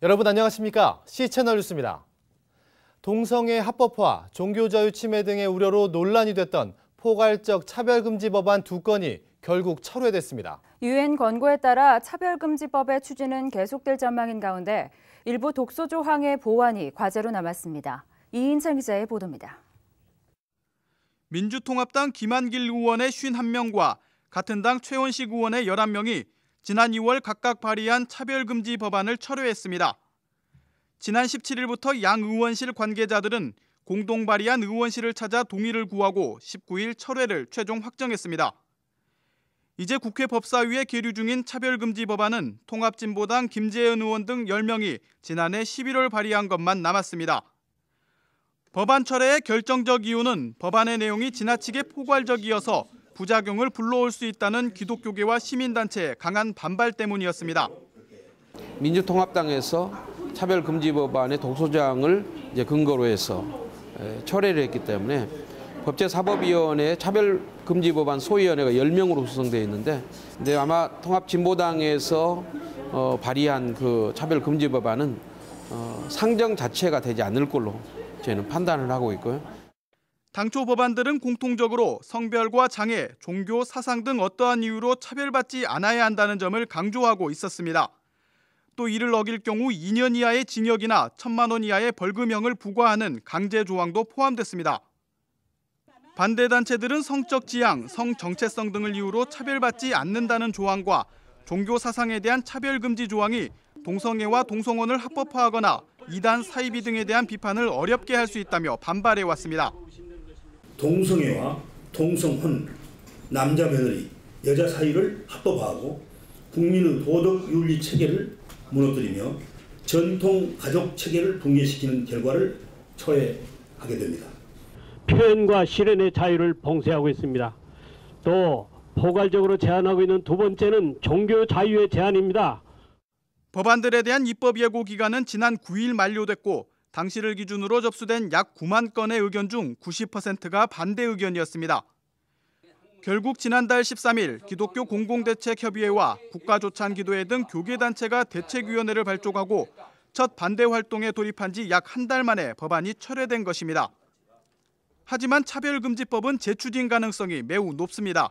여러분 안녕하십니까? C채널 뉴스입니다. 동성애 합법화, 종교자유 침해 등의 우려로 논란이 됐던 포괄적 차별금지 법안 2건이 결국 철회됐습니다. 유엔 권고에 따라 차별금지법의 추진은 계속될 전망인 가운데 일부 독소 조항의 보완이 과제로 남았습니다. 이인찬 기자의 보도입니다. 민주통합당 김한길 의원의 51명과 같은 당 최원식 의원의 11명이 지난 2월 각각 발의한 차별금지 법안을 철회했습니다. 지난 17일부터 양 의원실 관계자들은 공동 발의한 의원실을 찾아 동의를 구하고 19일 철회를 최종 확정했습니다. 이제 국회 법사위에 계류 중인 차별금지 법안은 통합진보당 김재현 의원 등 10명이 지난해 11월 발의한 것만 남았습니다. 법안 철회의 결정적 이유는 법안의 내용이 지나치게 포괄적이어서 부작용을 불러올 수 있다는 기독교계와 시민단체의 강한 반발 때문이었습니다. 민주통합당에서 차별금지법안의 독소조항을 근거로 해서 철회를 했기 때문에 법제사법위원회 차별금지법안 소위원회가 10명으로 구성되어 있는데 아마 통합진보당에서 발의한 그 차별금지법안은 상정 자체가 되지 않을 걸로 저희는 판단을 하고 있고요. 당초 법안들은 공통적으로 성별과 장애, 종교, 사상 등 어떠한 이유로 차별받지 않아야 한다는 점을 강조하고 있었습니다. 또 이를 어길 경우 2년 이하의 징역이나 1,000만 원 이하의 벌금형을 부과하는 강제 조항도 포함됐습니다. 반대 단체들은 성적 지향, 성 정체성 등을 이유로 차별받지 않는다는 조항과 종교 사상에 대한 차별금지 조항이 동성애와 동성혼을 합법화하거나 이단 사이비 등에 대한 비판을 어렵게 할 수 있다며 반발해왔습니다. 동성애와 동성혼, 남자 며느리, 여자 사이를 합법화하고 국민의 도덕 윤리 체계를 무너뜨리며 전통 가족 체계를 붕괴시키는 결과를 초래하게 됩니다. 표현과 실현의 자유를 봉쇄하고 있습니다. 또 포괄적으로 제한하고 있는 두 번째는 종교 자유의 제한입니다. 법안들에 대한 입법 예고 기간은 지난 9일 만료됐고 당시를 기준으로 접수된 약 9만 건의 의견 중 90%가 반대 의견이었습니다. 결국 지난달 13일 기독교 공공대책협의회와 국가조찬기도회 등 교계단체가 대책위원회를 발족하고 첫 반대 활동에 돌입한 지 약 한 달 만에 법안이 철회된 것입니다. 하지만 차별금지법은 재추진 가능성이 매우 높습니다.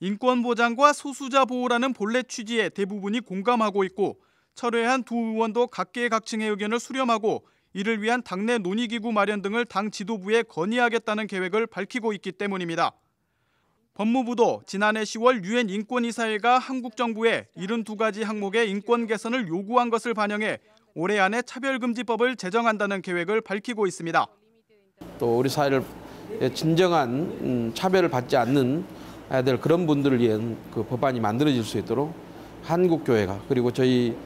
인권보장과 소수자 보호라는 본래 취지에 대부분이 공감하고 있고 철회한 두 의원도 각계각층의 의견을 수렴하고 이를 위한 당내 논의기구 마련 등을 당 지도부에 건의하겠다는 계획을 밝히고 있기 때문입니다. 법무부도 지난해 10월 유엔 인권이사회가 한국 정부에 72가지 항목의 인권 개선을 요구한 것을 반영해 올해 안에 차별금지법을 제정한다는 계획을 밝히고 있습니다. 또 우리 사회를 진정한 차별을 받지 않는 될 그런 분들을 위한 그 법안이 만들어질 수 있도록 한국교회가 그리고 저희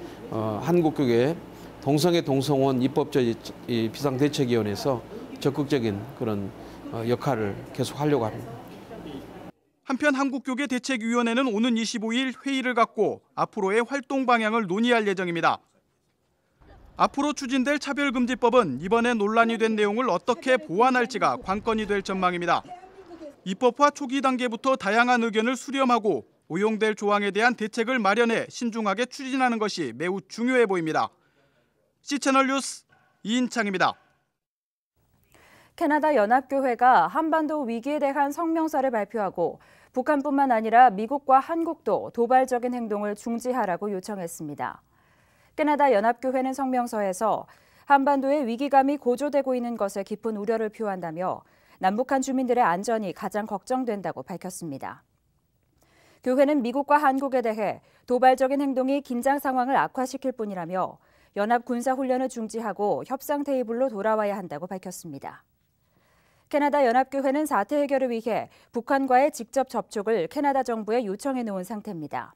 한국교회 동성애 동성혼 입법적 비상대책위원회에서 적극적인 그런 역할을 계속하려고 합니다. 한편 한국교계 대책위원회는 오는 25일 회의를 갖고 앞으로의 활동 방향을 논의할 예정입니다. 앞으로 추진될 차별금지법은 이번에 논란이 된 내용을 어떻게 보완할지가 관건이 될 전망입니다. 입법화 초기 단계부터 다양한 의견을 수렴하고 오용될 조항에 대한 대책을 마련해 신중하게 추진하는 것이 매우 중요해 보입니다. C채널 뉴스 이인창입니다. 캐나다 연합교회가 한반도 위기에 대한 성명서를 발표하고 북한뿐만 아니라 미국과 한국도 도발적인 행동을 중지하라고 요청했습니다. 캐나다 연합교회는 성명서에서 한반도의 위기감이 고조되고 있는 것에 깊은 우려를 표한다며 남북한 주민들의 안전이 가장 걱정된다고 밝혔습니다. 교회는 미국과 한국에 대해 도발적인 행동이 긴장 상황을 악화시킬 뿐이라며 연합 군사훈련을 중지하고 협상 테이블로 돌아와야 한다고 밝혔습니다. 캐나다 연합교회는 사태 해결을 위해 북한과의 직접 접촉을 캐나다 정부에 요청해 놓은 상태입니다.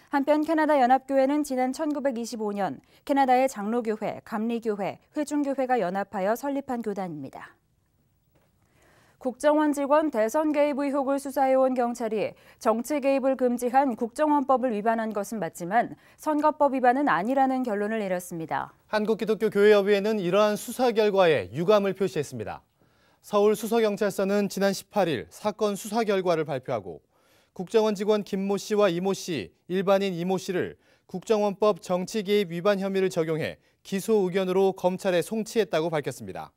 한편 캐나다 연합교회는 지난 1925년 캐나다의 장로교회, 감리교회, 회중교회가 연합하여 설립한 교단입니다. 국정원 직원 대선 개입 의혹을 수사해온 경찰이 정치 개입을 금지한 국정원법을 위반한 것은 맞지만 선거법 위반은 아니라는 결론을 내렸습니다. 한국기독교교회협의회는 이러한 수사 결과에 유감을 표시했습니다. 서울수서경찰서는 지난 18일 사건 수사 결과를 발표하고 국정원 직원 김모 씨와 이모 씨, 일반인 이모 씨를 국정원법 정치개입 위반 혐의를 적용해 기소 의견으로 검찰에 송치했다고 밝혔습니다.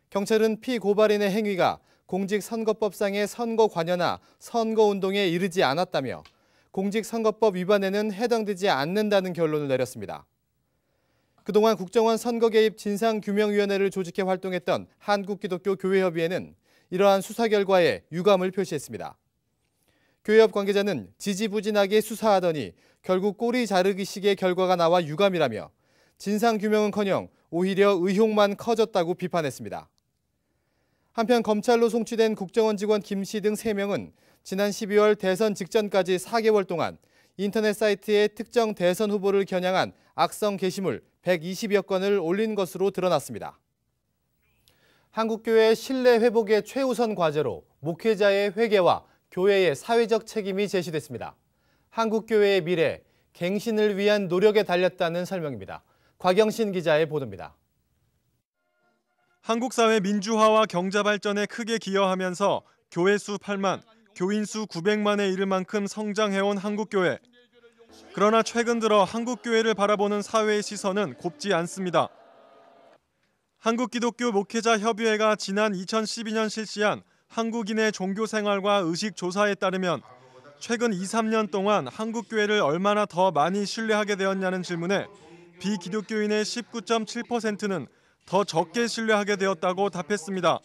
경찰은 피고발인의 행위가 공직선거법상의 선거 관여나 선거운동에 이르지 않았다며 공직선거법 위반에는 해당되지 않는다는 결론을 내렸습니다. 그동안 국정원 선거개입 진상규명위원회를 조직해 활동했던 한국기독교교회협의회는 이러한 수사 결과에 유감을 표시했습니다. 교회협 관계자는 지지부진하게 수사하더니 결국 꼬리 자르기식의 결과가 나와 유감이라며 진상규명은커녕 오히려 의혹만 커졌다고 비판했습니다. 한편 검찰로 송치된 국정원 직원 김 씨 등 3명은 지난 12월 대선 직전까지 4개월 동안 인터넷 사이트에 특정 대선 후보를 겨냥한 악성 게시물 120여 건을 올린 것으로 드러났습니다. 한국교회 신뢰 회복의 최우선 과제로 목회자의 회개와 교회의 사회적 책임이 제시됐습니다. 한국교회의 미래, 갱신을 위한 노력에 달렸다는 설명입니다. 곽영신 기자의 보도입니다. 한국 사회 민주화와 경제 발전에 크게 기여하면서 교회 수 8만, 교인 수 900만에 이를 만큼 성장해온 한국교회. 그러나 최근 들어 한국교회를 바라보는 사회의 시선은 곱지 않습니다. 한국기독교 목회자협의회가 지난 2012년 실시한 한국인의 종교생활과 의식조사에 따르면 최근 2, 3년 동안 한국교회를 얼마나 더 많이 신뢰하게 되었냐는 질문에 비기독교인의 19.7%는 더 적게 신뢰하게 되었다고 답했습니다.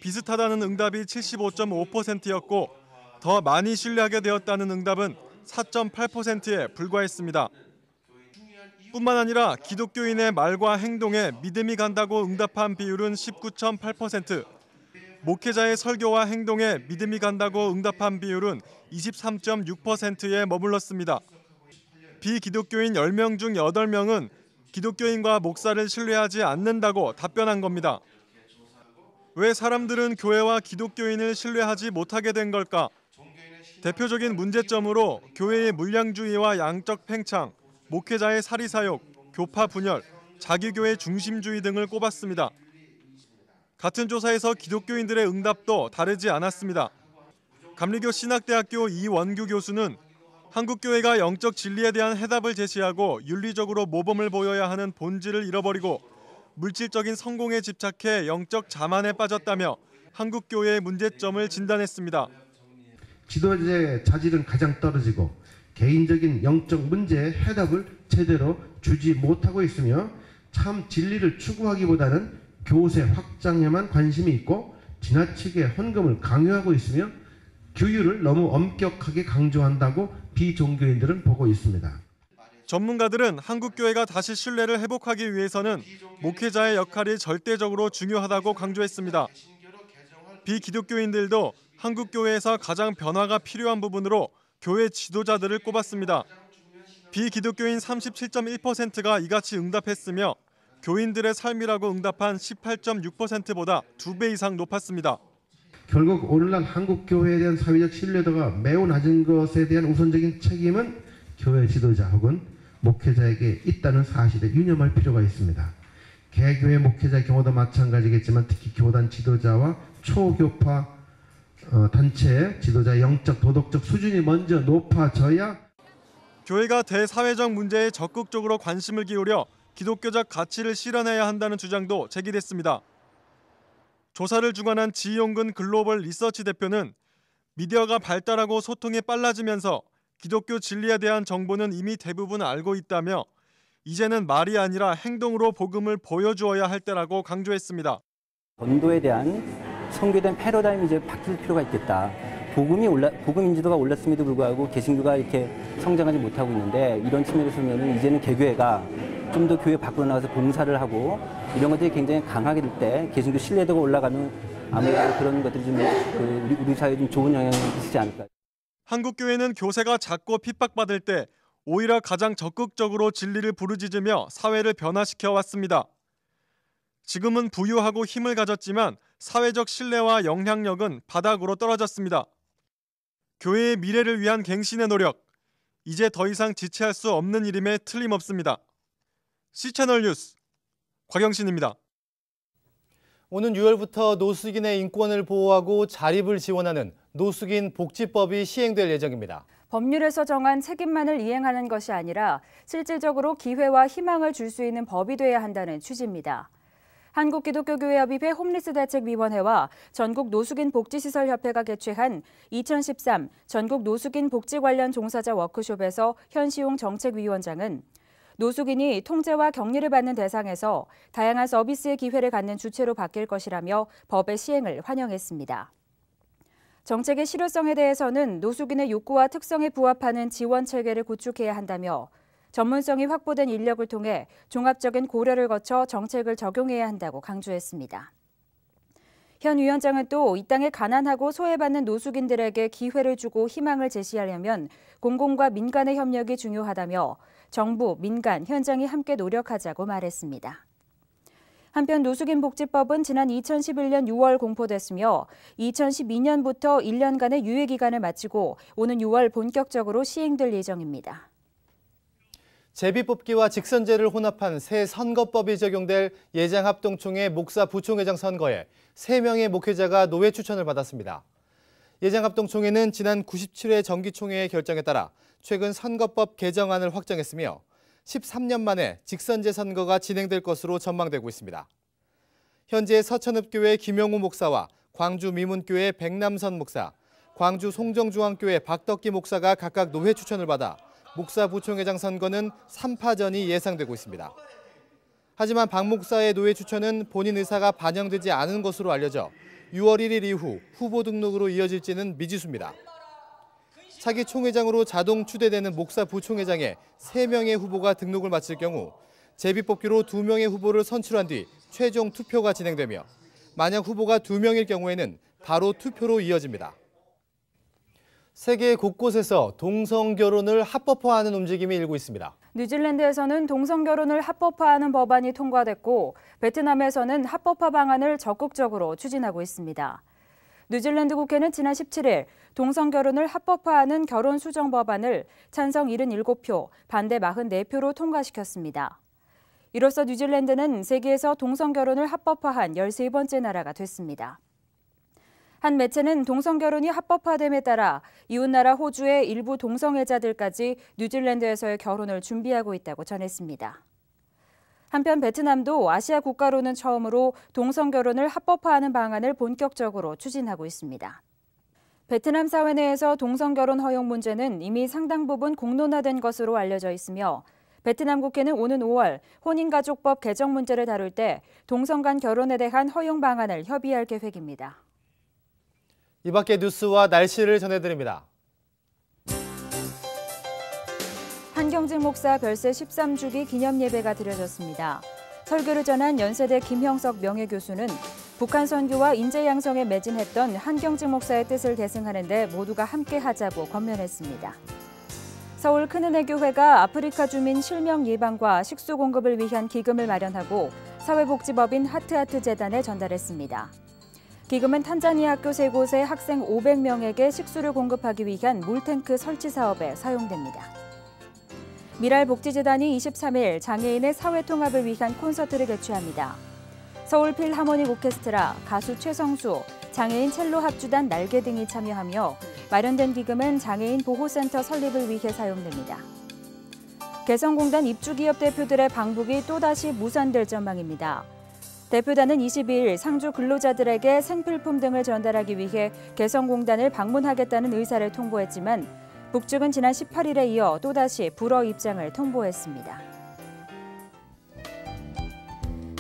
비슷하다는 응답이 75.5%였고 더 많이 신뢰하게 되었다는 응답은 4.8%에 불과했습니다. 뿐만 아니라 기독교인의 말과 행동에 믿음이 간다고 응답한 비율은 19.8%, 목회자의 설교와 행동에 믿음이 간다고 응답한 비율은 23.6%에 머물렀습니다. 비기독교인 10명 중 8명은 기독교인과 목사를 신뢰하지 않는다고 답변한 겁니다. 왜 사람들은 교회와 기독교인을 신뢰하지 못하게 된 걸까? 대표적인 문제점으로 교회의 물량주의와 양적 팽창, 목회자의 사리사욕, 교파 분열, 자기교회 중심주의 등을 꼽았습니다. 같은 조사에서 기독교인들의 응답도 다르지 않았습니다. 감리교 신학대학교 이원규 교수는 한국교회가 영적 진리에 대한 해답을 제시하고 윤리적으로 모범을 보여야 하는 본질을 잃어버리고 물질적인 성공에 집착해 영적 자만에 빠졌다며 한국교회의 문제점을 진단했습니다. 지도자의 자질은 가장 떨어지고 개인적인 영적 문제의 해답을 제대로 주지 못하고 있으며 참 진리를 추구하기보다는 교세 확장에만 관심이 있고 지나치게 헌금을 강요하고 있으며 규율을 너무 엄격하게 강조한다고 비종교인들은 보고 있습니다. 전문가들은 한국교회가 다시 신뢰를 회복하기 위해서는 목회자의 역할이 절대적으로 중요하다고 강조했습니다. 비기독교인들도 한국교회에서 가장 변화가 필요한 부분으로 교회 지도자들을 꼽았습니다. 비기독교인 37.1%가 이같이 응답했으며 교인들의 삶이라고 응답한 18.6%보다 2배 이상 높았습니다. 결국 오늘날 한국교회에 대한 사회적 신뢰도가 매우 낮은 것에 대한 우선적인 책임은 교회 지도자 혹은 목회자에게 있다는 사실에 유념할 필요가 있습니다. 개교회 목회자의 경우도 마찬가지겠지만 특히 교단 지도자와 초교파 단체 지도자의 영적 도덕적 수준이 먼저 높아져야 교회가 대사회적 문제에 적극적으로 관심을 기울여 기독교적 가치를 실현해야 한다는 주장도 제기됐습니다. 조사를 주관한 지용근 글로벌 리서치 대표는 미디어가 발달하고 소통이 빨라지면서 기독교 진리에 대한 정보는 이미 대부분 알고 있다며 이제는 말이 아니라 행동으로 복음을 보여주어야 할 때라고 강조했습니다. 전도에 대한 선교에 대한 패러다임이 이제 바뀔 필요가 있겠다. 복음 인지도가 올랐음에도 불구하고 개신교가 이렇게 성장하지 못하고 있는데 이런 측면에서 보면 이제는 개교회가 좀 더 교회 밖으로 나가서 봉사를 하고 이런 것들이 굉장히 강하게 될 때 개신교 신뢰도가 올라가면 아무래도 그런 것들이 좀 우리 사회에 좀 좋은 영향을 미치지 않을까. 한국교회는 교세가 작고 핍박받을 때 오히려 가장 적극적으로 진리를 부르짖으며 사회를 변화시켜 왔습니다. 지금은 부유하고 힘을 가졌지만 사회적 신뢰와 영향력은 바닥으로 떨어졌습니다. 교회의 미래를 위한 갱신의 노력, 이제 더 이상 지체할 수 없는 일임에 틀림없습니다. C채널 뉴스 곽영신입니다. 오는 6월부터 노숙인의 인권을 보호하고 자립을 지원하는 노숙인 복지법이 시행될 예정입니다. 법률에서 정한 책임만을 이행하는 것이 아니라 실질적으로 기회와 희망을 줄 수 있는 법이 돼야 한다는 취지입니다. 한국기독교교회협의회 홈리스대책위원회와 전국 노숙인 복지시설협회가 개최한 2013 전국 노숙인 복지 관련 종사자 워크숍에서 현시용 정책위원장은 노숙인이 통제와 격리를 받는 대상에서 다양한 서비스의 기회를 갖는 주체로 바뀔 것이라며 법의 시행을 환영했습니다. 정책의 실효성에 대해서는 노숙인의 욕구와 특성에 부합하는 지원 체계를 구축해야 한다며 전문성이 확보된 인력을 통해 종합적인 고려를 거쳐 정책을 적용해야 한다고 강조했습니다. 현 위원장은 또 이 땅에 가난하고 소외받는 노숙인들에게 기회를 주고 희망을 제시하려면 공공과 민간의 협력이 중요하다며 정부, 민간, 현장이 함께 노력하자고 말했습니다. 한편 노숙인 복지법은 지난 2011년 6월 공포됐으며 2012년부터 1년간의 유예기간을 마치고 오는 6월 본격적으로 시행될 예정입니다. 제비뽑기와 직선제를 혼합한 새 선거법이 적용될 예장합동총회 목사 부총회장 선거에 3명의 목회자가 노회 추천을 받았습니다. 예장합동총회는 지난 97회 정기총회의 결정에 따라 최근 선거법 개정안을 확정했으며 13년 만에 직선제 선거가 진행될 것으로 전망되고 있습니다. 현재 서천읍교회 김영우 목사와 광주 미문교회 백남선 목사, 광주 송정중앙교회 박덕기 목사가 각각 노회 추천을 받아 목사 부총회장 선거는 3파전이 예상되고 있습니다. 하지만 박 목사의 노회 추천은 본인 의사가 반영되지 않은 것으로 알려져 6월 1일 이후 후보 등록으로 이어질지는 미지수입니다. 차기 총회장으로 자동 추대되는 목사 부총회장에 3명의 후보가 등록을 마칠 경우 제비뽑기로 2명의 후보를 선출한 뒤 최종 투표가 진행되며 만약 후보가 2명일 경우에는 바로 투표로 이어집니다. 세계 곳곳에서 동성결혼을 합법화하는 움직임이 일고 있습니다. 뉴질랜드에서는 동성결혼을 합법화하는 법안이 통과됐고 베트남에서는 합법화 방안을 적극적으로 추진하고 있습니다. 뉴질랜드 국회는 지난 17일 동성결혼을 합법화하는 결혼 수정 법안을 찬성 77표, 반대 44표로 통과시켰습니다. 이로써 뉴질랜드는 세계에서 동성결혼을 합법화한 13번째 나라가 됐습니다. 한 매체는 동성결혼이 합법화됨에 따라 이웃나라 호주의 일부 동성애자들까지 뉴질랜드에서의 결혼을 준비하고 있다고 전했습니다. 한편 베트남도 아시아 국가로는 처음으로 동성결혼을 합법화하는 방안을 본격적으로 추진하고 있습니다. 베트남 사회 내에서 동성결혼 허용 문제는 이미 상당 부분 공론화된 것으로 알려져 있으며 베트남 국회는 오는 5월 혼인가족법 개정 문제를 다룰 때 동성 간 결혼에 대한 허용 방안을 협의할 계획입니다. 이 밖의 뉴스와 날씨를 전해드립니다. 한경직 목사 별세 13주기 기념 예배가 드려졌습니다. 설교를 전한 연세대 김형석 명예교수는 북한 선교와 인재 양성에 매진했던 한경직 목사의 뜻을 계승하는 데 모두가 함께 하자고 권면했습니다. 서울 큰은혜교회가 아프리카 주민 실명 예방과 식수 공급을 위한 기금을 마련하고 사회복지법인 하트하트재단에 전달했습니다. 기금은 탄자니아 학교 3곳의 학생 500명에게 식수를 공급하기 위한 물탱크 설치 사업에 사용됩니다. 미랄복지재단이 23일 장애인의 사회통합을 위한 콘서트를 개최합니다. 서울 필하모닉 오케스트라, 가수 최성수, 장애인 첼로 합주단 날개 등이 참여하며 마련된 기금은 장애인 보호센터 설립을 위해 사용됩니다. 개성공단 입주기업 대표들의 방북이 또다시 무산될 전망입니다. 대표단은 22일 상주 근로자들에게 생필품 등을 전달하기 위해 개성공단을 방문하겠다는 의사를 통보했지만 북측은 지난 18일에 이어 또다시 불허 입장을 통보했습니다.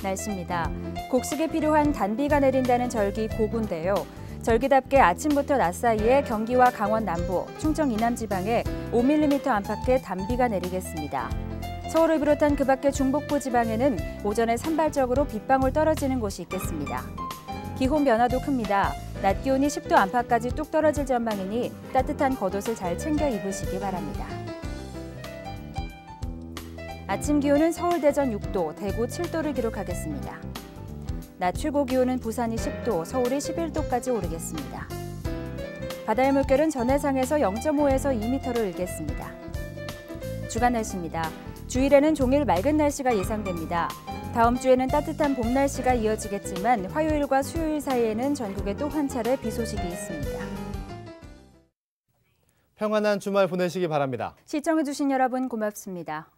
날씨입니다. 곡식에 필요한 단비가 내린다는 절기 고구인데요. 절기답게 아침부터 낮 사이에 경기와 강원 남부, 충청 이남 지방에 5mm 안팎의 단비가 내리겠습니다. 서울을 비롯한 그 밖의 중북부 지방에는 오전에 산발적으로 빗방울 떨어지는 곳이 있겠습니다. 기온 변화도 큽니다. 낮 기온이 10도 안팎까지 뚝 떨어질 전망이니 따뜻한 겉옷을 잘 챙겨 입으시기 바랍니다. 아침 기온은 서울 대전 6도, 대구 7도를 기록하겠습니다. 낮 최고 기온은 부산이 10도, 서울이 11도까지 오르겠습니다. 바다의 물결은 전해상에서 0.5에서 2m를 일겠습니다. 주간 날씨입니다. 주일에는 종일 맑은 날씨가 예상됩니다. 다음 주에는 따뜻한 봄 날씨가 이어지겠지만 화요일과 수요일 사이에는 전국에 또 한 차례 비 소식이 있습니다. 평안한 주말 보내시기 바랍니다. 시청해주신 여러분 고맙습니다.